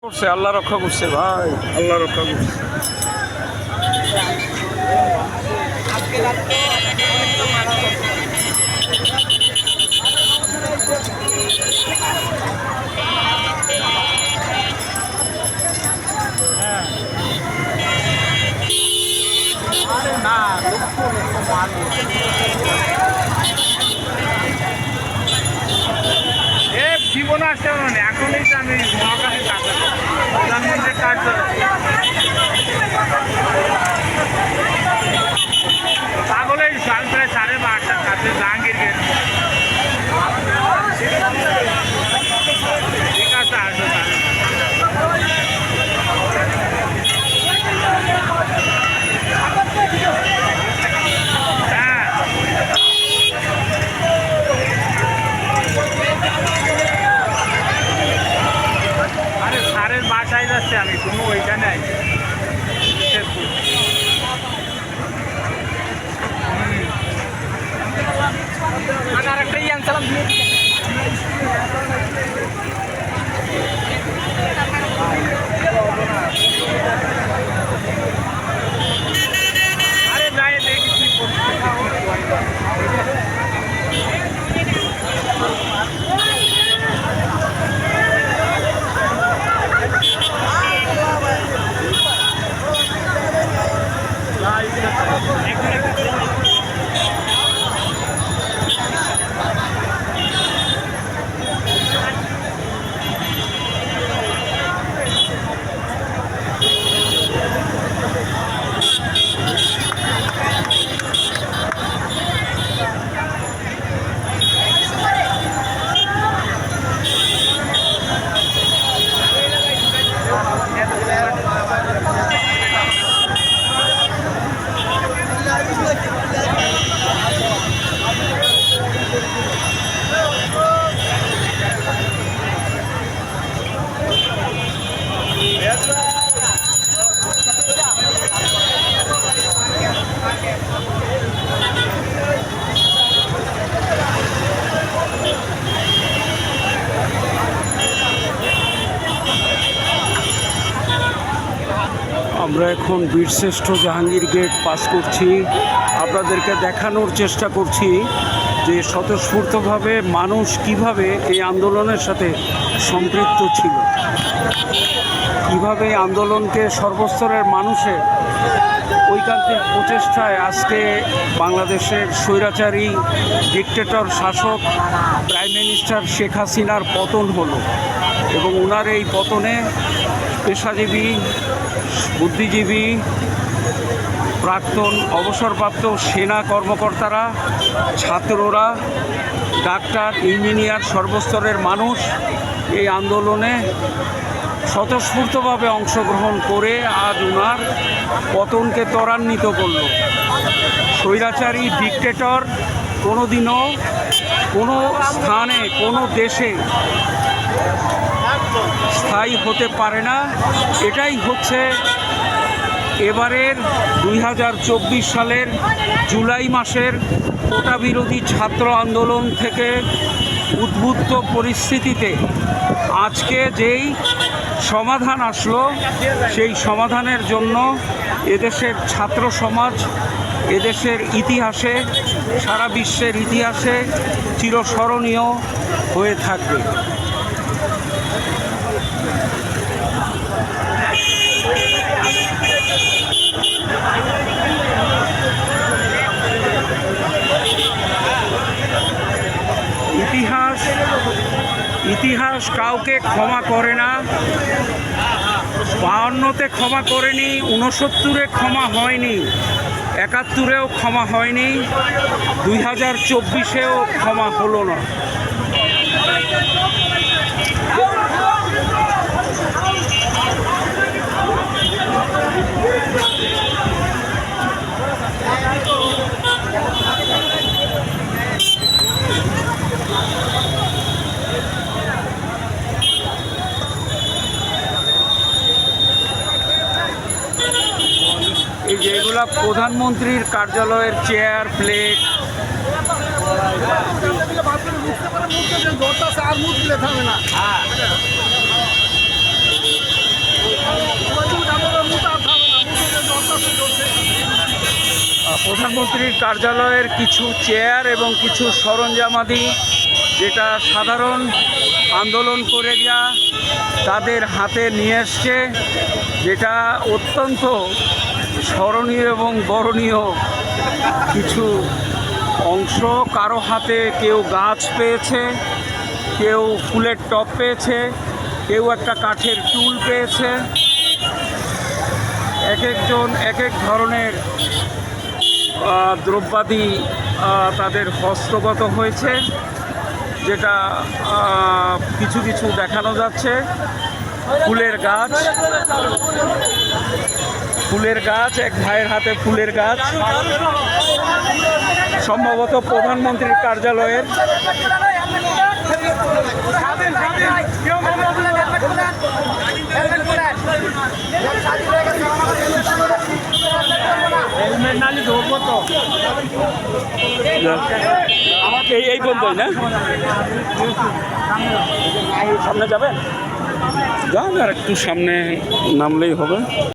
করছে, আল্লাহ রক্ষা করছে ভাই, আল্লাহ রক্ষা করছে। জীবন আসতে মানে এখনই তো আমি মহাকাশে প্রধানমন্ত্রীর কাজ পাগলের সাল প্রায় 8:30টার কাছে জাহাঙ্গীর গেট। ঠিক আছে, আসো বাসায় যাচ্ছে আমি, কোনো ওইটা নাই। আরেকটা ইয়ান সালাম দিয়ে আরে যাই দেখি কি আমরা এখন বীরশ্রেষ্ঠ জাহাঙ্গীর গেট পাস করছি। আপনাদেরকে দেখানোর চেষ্টা করছি যে স্বতঃস্ফূর্তভাবে মানুষ কিভাবে এই আন্দোলনের সাথে সম্পৃক্ত ছিল, কিভাবে আন্দোলনকে সর্বস্তরের মানুষের ঐকান্তিক প্রচেষ্টায় আজকে বাংলাদেশের স্বৈরাচারী ডিক্টেটর শাসক প্রাইম মিনিস্টার শেখ হাসিনার পতন হলো এবং ওনার এই পতনে পেশাজীবী, বুদ্ধিজীবী, প্রাক্তন অবসরপ্রাপ্ত সেনা কর্মকর্তারা, ছাত্ররা, ডাক্তার, ইঞ্জিনিয়ার, সর্বস্তরের মানুষ এই আন্দোলনে স্বতঃস্ফূর্তভাবে অংশগ্রহণ করে আজ ওনার পতনকে ত্বরান্বিত করল। স্বৈরাচারী ডিক্টেটর কোনোদিনও কোনো স্থানে, কোনো দেশে স্থায়ী হতে পারে না। এটাই হচ্ছে এবারের 2024 সালের জুলাই মাসের কোটা বিরোধী ছাত্র আন্দোলন থেকে উদ্বুদ্ধ পরিস্থিতিতে আজকে যেই সমাধান আসলো, সেই সমাধানের জন্য এদেশের ছাত্র সমাজ এদেশের ইতিহাসে, সারা বিশ্বের ইতিহাসে চিরস্মরণীয় হয়ে থাকবে। ইতিহাস কাউকে ক্ষমা করে না। 52-তে ক্ষমা করেনি, 69-এ ক্ষমা হয়নি, 71-এও ক্ষমা হয়নি, 2024-এও ক্ষমা হলো না। এই যে এগুলা প্রধানমন্ত্রীর কার্যালয়ের চেয়ার, প্লেট, আর মুখ দিলে থামে না। প্রধানমন্ত্রীর কার্যালয়ের কিছু চেয়ার এবং কিছু সরঞ্জামাদি যেটা সাধারণ আন্দোলনকারীরা তাদের হাতে নিয়ে এসছে, যেটা অত্যন্ত স্মরণীয় এবং বরণীয় কিছু অংশ। কারো হাতে কেউ গাছ পেয়েছে, কেউ ফুলের টব পেয়েছে, কেউ একটা কাঠের টুল পেয়েছে। এক একজন এক এক ধরনের দ্রব্যাদি তাদের হস্তগত হয়েছে, যেটা কিছু কিছু দেখানো যাচ্ছে। ফুলের গাছ, ফুলের গাছ, এক ভাইয়ের হাতে ফুলের গাছ, সম্ভবত প্রধানমন্ত্রীর কার্যালয়ের। এই বলতোই না, সামনে যাবেন, যান আর একটু সামনে নামলেই হবে।